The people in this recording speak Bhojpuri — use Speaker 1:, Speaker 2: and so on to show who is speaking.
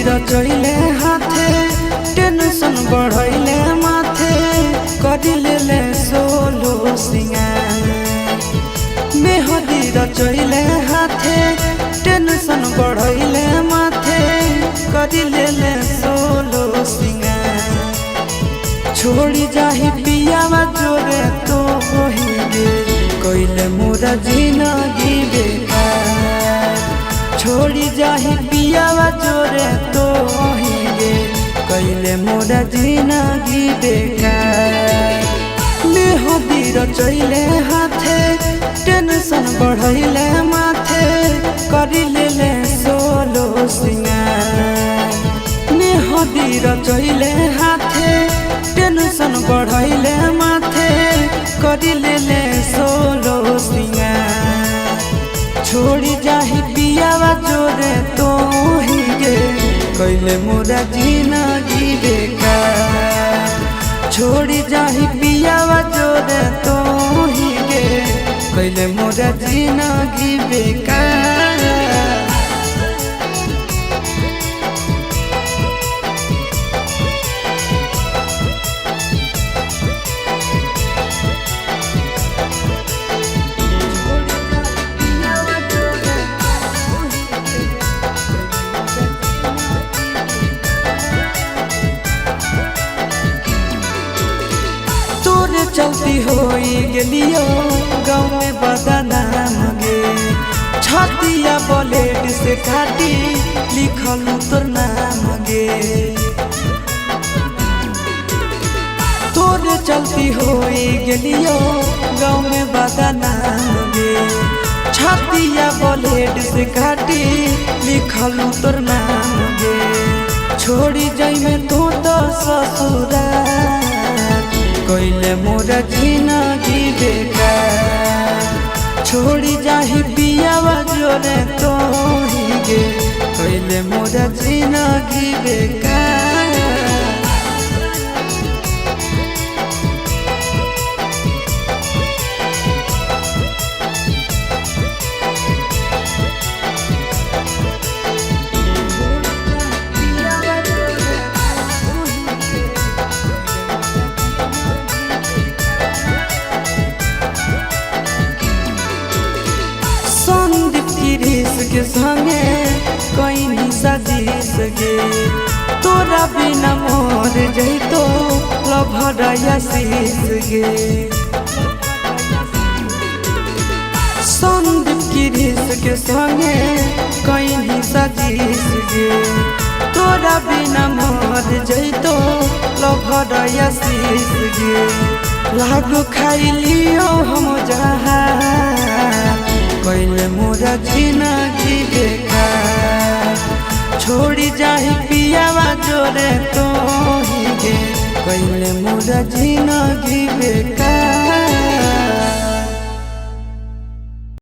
Speaker 1: रचैले हाथे टेंशन बढ़ैले माथे करिले सोलो सिंगार। मेहदी रचैले हाथे टेंशन बढ़ैले माथे करिले सोलो सिंगार। छोड़ी जाही पियावा जोरे तो होइगे कइले मोरा जिंदगी बेकार। छोड़ी जाही पियावा जोरे तो होइगे कइले मोरा जिंदगी बेकार। मेहदी रचैले हाथे टेंशन बढ़ैले माथे करिले सोलो सिंगार। मेहदी रचैले हाथे टेंशन बढ़ैले माथे करिले सोलो सिंगार। छोड़ी जाही पियावा जोरे तो होइगे कइले मोरा जिंदगी बेकार। छोड़ी जाही पियावा जोरे तो होइगे कइले मोरा जिंदगी बेकार। चलती होई गेलियो गाँव में बदनाम गे। छतिया ब्लेड से काटी लिखल तोर नाम गे। तोरे चलती होई गेलियो गाँव में बदनाम गे। छतिया ब्लेड से काटी लिखल तोर नाम गे। छोड़ी जाई में तो ससुराल कइले मोरा जिंदगी बेकार। छोड़ी जाही पियावा जोरे तो होइगे कइले मोरा जिंदगी बेकार। के संगे कहीं सजीस गे। तोरा बिना मोर जइतो लभरया शीस गे। संदीप गिरीश के संगे कहीं सजीस गे। तोरा बिना मोर जइतो लभरया शीस गे। लागो खाइलियो हम जहां कइले मोरा जिंदगी बेकार। छोड़ी जाही पियावा जोरे तो होइगे कइले मोरा जिंदगी बेकार।